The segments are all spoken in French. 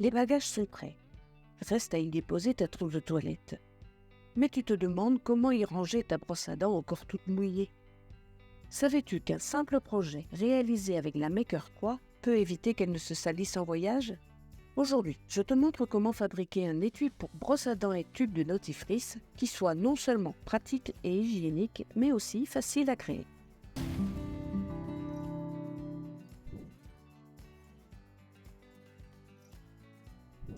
Les bagages sont prêts. Reste à y déposer ta trousse de toilette. Mais tu te demandes comment y ranger ta brosse à dents encore toute mouillée. Savais-tu qu'un simple projet réalisé avec la Maker 3 peut éviter qu'elle ne se salisse en voyage? Aujourd'hui, je te montre comment fabriquer un étui pour brosse à dents et tube de dentifrice qui soit non seulement pratique et hygiénique, mais aussi facile à créer.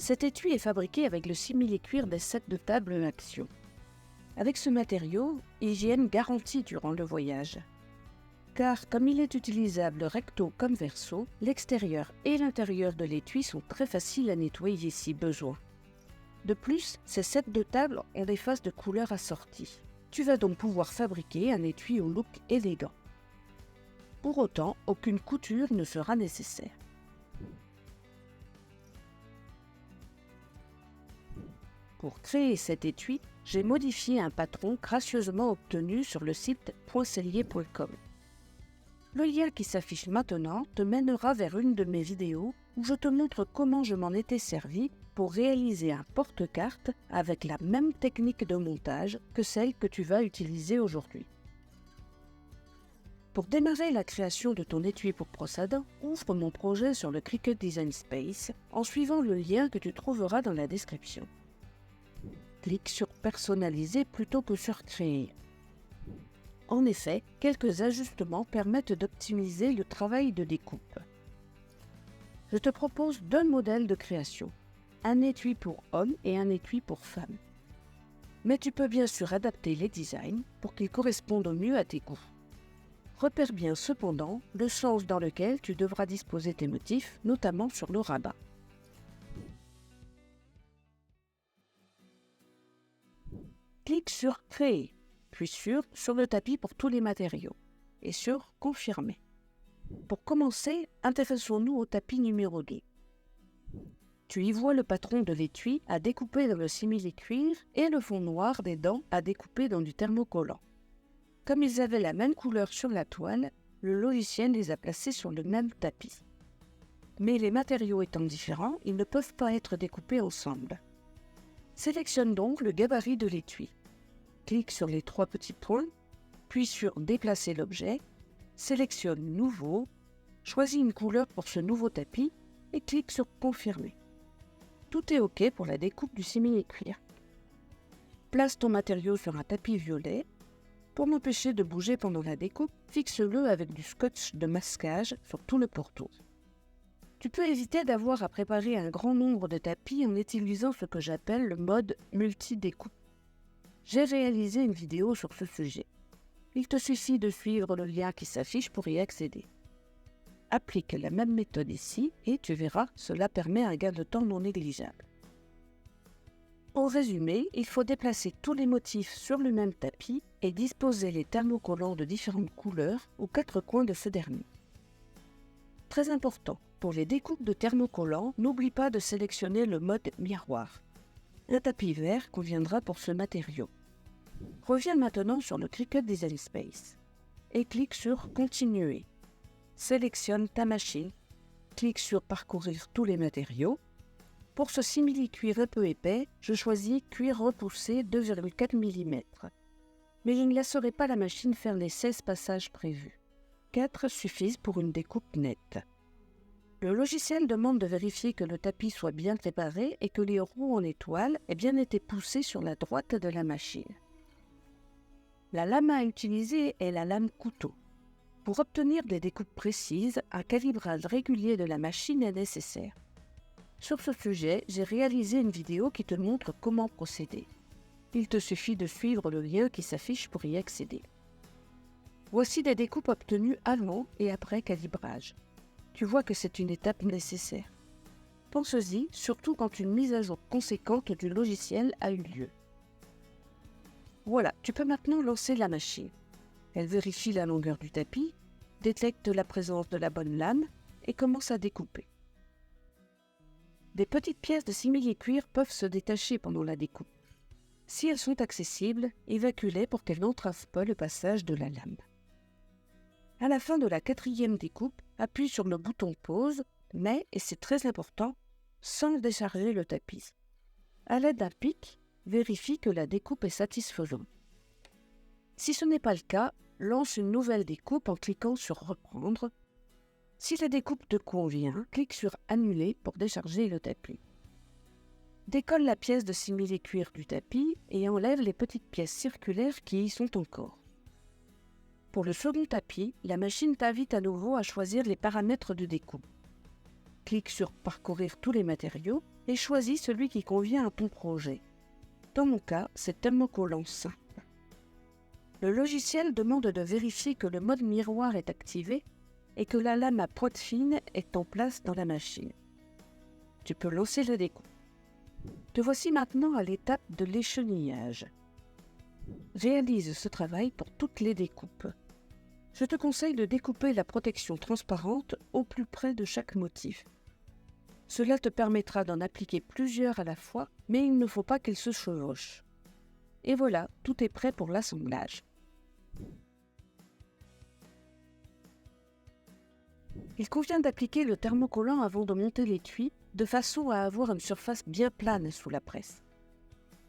Cet étui est fabriqué avec le simili-cuir des sets de table Action. Avec ce matériau, hygiène garantie durant le voyage. Car comme il est utilisable recto comme verso, l'extérieur et l'intérieur de l'étui sont très faciles à nettoyer si besoin. De plus, ces sets de table ont des faces de couleurs assorties. Tu vas donc pouvoir fabriquer un étui au look élégant. Pour autant, aucune couture ne sera nécessaire. Pour créer cet étui, j'ai modifié un patron gracieusement obtenu sur le site poincellier.com. Le lien qui s'affiche maintenant te mènera vers une de mes vidéos où je te montre comment je m'en étais servi pour réaliser un porte-carte avec la même technique de montage que celle que tu vas utiliser aujourd'hui. Pour démarrer la création de ton étui pour brosse à dents, ouvre mon projet sur le Cricut Design Space en suivant le lien que tu trouveras dans la description. Clique sur Personnaliser plutôt que sur Créer. En effet, quelques ajustements permettent d'optimiser le travail de découpe. Je te propose deux modèles de création, un étui pour homme et un étui pour femme. Mais tu peux bien sûr adapter les designs pour qu'ils correspondent au mieux à tes goûts. Repère bien cependant le sens dans lequel tu devras disposer tes motifs, notamment sur le rabat. Clique sur Créer, puis sur le tapis pour tous les matériaux, et sur Confirmer. Pour commencer, intéressons-nous au tapis numéro 2. Tu y vois le patron de l'étui à découper dans le simili-cuir et le fond noir des dents à découper dans du thermocollant. Comme ils avaient la même couleur sur la toile, le logiciel les a placés sur le même tapis. Mais les matériaux étant différents, ils ne peuvent pas être découpés ensemble. Sélectionne donc le gabarit de l'étui. Clique sur les trois petits points, puis sur Déplacer l'objet, sélectionne Nouveau, choisis une couleur pour ce nouveau tapis et clique sur Confirmer. Tout est OK pour la découpe du simili-cuir. Place ton matériau sur un tapis violet. Pour l'empêcher de bouger pendant la découpe, fixe-le avec du scotch de masquage sur tout le pourtour. Tu peux éviter d'avoir à préparer un grand nombre de tapis en utilisant ce que j'appelle le mode multi-découpe. J'ai réalisé une vidéo sur ce sujet. Il te suffit de suivre le lien qui s'affiche pour y accéder. Applique la même méthode ici et tu verras, cela permet un gain de temps non négligeable. En résumé, il faut déplacer tous les motifs sur le même tapis et disposer les thermocollants de différentes couleurs aux quatre coins de ce dernier. Très important, pour les découpes de thermocollants, n'oublie pas de sélectionner le mode miroir. Un tapis vert conviendra pour ce matériau. Reviens maintenant sur le Cricut Design Space et clique sur Continuer. Sélectionne ta machine, clique sur Parcourir tous les matériaux. Pour ce simili-cuir un peu épais, je choisis cuir repoussé 2,4 mm. Mais je ne laisserai pas la machine faire les 16 passages prévus. 4 suffisent pour une découpe nette. Le logiciel demande de vérifier que le tapis soit bien préparé et que les roues en étoile aient bien été poussées sur la droite de la machine. La lame à utiliser est la lame couteau. Pour obtenir des découpes précises, un calibrage régulier de la machine est nécessaire. Sur ce sujet, j'ai réalisé une vidéo qui te montre comment procéder. Il te suffit de suivre le lien qui s'affiche pour y accéder. Voici des découpes obtenues avant et après calibrage. Tu vois que c'est une étape nécessaire. Pense-y, surtout quand une mise à jour conséquente du logiciel a eu lieu. Voilà, tu peux maintenant lancer la machine. Elle vérifie la longueur du tapis, détecte la présence de la bonne lame et commence à découper. Des petites pièces de simili-cuir peuvent se détacher pendant la découpe. Si elles sont accessibles, évacue-les pour qu'elles n'entravent pas le passage de la lame. À la fin de la 4e découpe, appuie sur le bouton pause, mais, et c'est très important, sans décharger le tapis. À l'aide d'un pic, vérifie que la découpe est satisfaisante. Si ce n'est pas le cas, lance une nouvelle découpe en cliquant sur « Reprendre ». Si la découpe te convient, clique sur « Annuler » pour décharger le tapis. Décolle la pièce de simili-cuir du tapis et enlève les petites pièces circulaires qui y sont encore. Pour le second tapis, la machine t'invite à nouveau à choisir les paramètres de découpe. Clique sur « Parcourir tous les matériaux » et choisis celui qui convient à ton projet. Dans mon cas, c'est thermocollant simple. Le logiciel demande de vérifier que le mode miroir est activé et que la lame à pointe fine est en place dans la machine. Tu peux lancer la découpe. Te voici maintenant à l'étape de l'échenillage. Réalise ce travail pour toutes les découpes. Je te conseille de découper la protection transparente au plus près de chaque motif. Cela te permettra d'en appliquer plusieurs à la fois, mais il ne faut pas qu'elles se chevauchent. Et voilà, tout est prêt pour l'assemblage. Il convient d'appliquer le thermocollant avant de monter l'étui, de façon à avoir une surface bien plane sous la presse.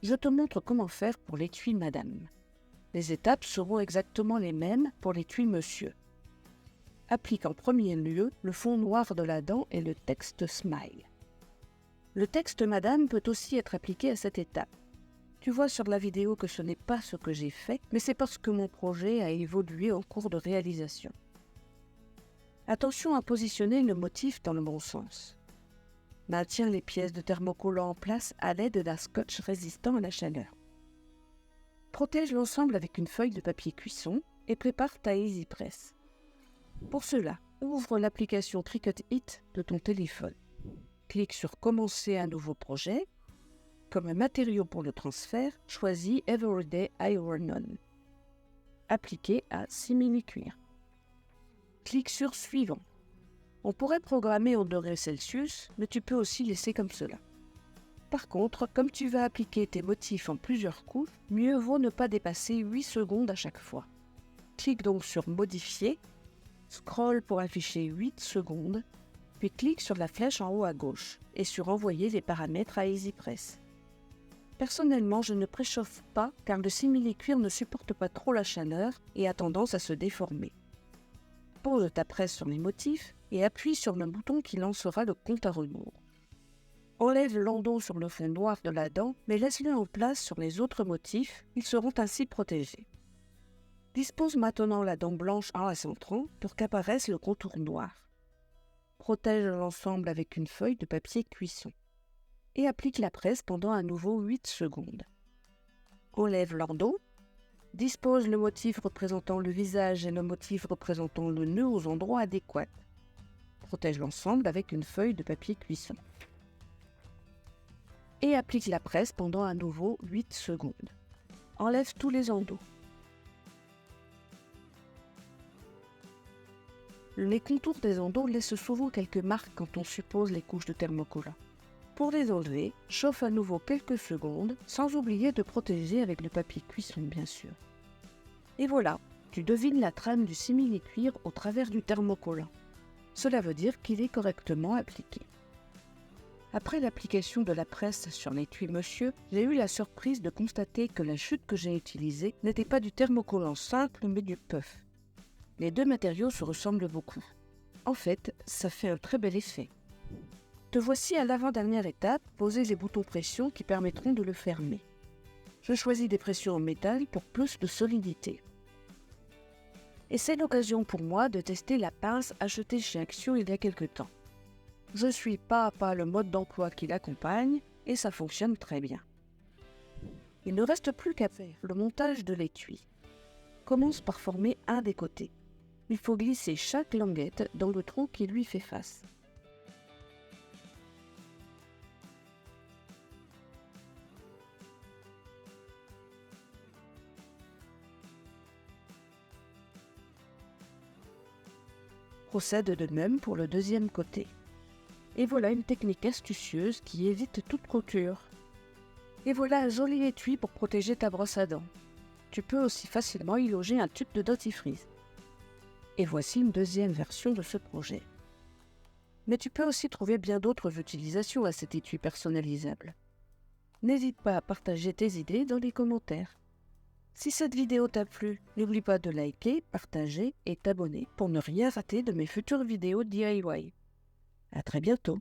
Je te montre comment faire pour l'étui Madame. Les étapes seront exactement les mêmes pour l'étui Monsieur. Applique en premier lieu le fond noir de la dent et le texte Smile. Le texte Madame peut aussi être appliqué à cette étape. Tu vois sur la vidéo que ce n'est pas ce que j'ai fait, mais c'est parce que mon projet a évolué en cours de réalisation. Attention à positionner le motif dans le bon sens. Maintiens les pièces de thermocollant en place à l'aide d'un scotch résistant à la chaleur. Protège l'ensemble avec une feuille de papier cuisson et prépare ta Easy Press. Pour cela, ouvre l'application Cricut It de ton téléphone. Clique sur « Commencer un nouveau projet ». Comme matériau pour le transfert, choisis Everyday Iron-On. Appliqué à simili-cuir. Clique sur « Suivant ». On pourrait programmer en degrés Celsius, mais tu peux aussi laisser comme cela. Par contre, comme tu vas appliquer tes motifs en plusieurs couches, mieux vaut ne pas dépasser 8 secondes à chaque fois. Clique donc sur « Modifier », scroll pour afficher 8 secondes, puis clique sur la flèche en haut à gauche et sur « Envoyer les paramètres à EasyPress ». Personnellement, je ne préchauffe pas car le simili-cuir ne supporte pas trop la chaleur et a tendance à se déformer. Pose ta presse sur les motifs et appuie sur le bouton qui lancera le compte à rebours. Enlève l'endos sur le fond noir de la dent, mais laisse-le en place sur les autres motifs, ils seront ainsi protégés. Dispose maintenant la dent blanche en la centrant pour qu'apparaisse le contour noir. Protège l'ensemble avec une feuille de papier cuisson. Et applique la presse pendant à nouveau 8 secondes. Enlève l'endos. Dispose le motif représentant le visage et le motif représentant le nœud aux endroits adéquats. Protège l'ensemble avec une feuille de papier cuisson. Et applique la presse pendant à nouveau 8 secondes. Enlève tous les endos. Les contours des endos laissent souvent quelques marques quand on suppose les couches de thermocollant. Pour les enlever, chauffe à nouveau quelques secondes, sans oublier de protéger avec le papier cuisson bien sûr. Et voilà, tu devines la trame du simili-cuir au travers du thermocollant. Cela veut dire qu'il est correctement appliqué. Après l'application de la presse sur l'étui Monsieur, j'ai eu la surprise de constater que la chute que j'ai utilisée n'était pas du thermocollant simple mais du puff. Les deux matériaux se ressemblent beaucoup. En fait, ça fait un très bel effet. Te voici à l'avant-dernière étape, poser les boutons pression qui permettront de le fermer. Je choisis des pressions en métal pour plus de solidité. Et c'est l'occasion pour moi de tester la pince achetée chez Action il y a quelque temps. Je suis pas à pas le mode d'emploi qui l'accompagne et ça fonctionne très bien. Il ne reste plus qu'à faire le montage de l'étui. Commence par former un des côtés. Il faut glisser chaque languette dans le trou qui lui fait face. Procède de même pour le deuxième côté. Et voilà une technique astucieuse qui évite toute croquure. Et voilà un joli étui pour protéger ta brosse à dents. Tu peux aussi facilement y loger un tube de dentifrice. Et voici une deuxième version de ce projet. Mais tu peux aussi trouver bien d'autres utilisations à cet étui personnalisable. N'hésite pas à partager tes idées dans les commentaires. Si cette vidéo t'a plu, n'oublie pas de liker, partager et t'abonner pour ne rien rater de mes futures vidéos DIY. À très bientôt.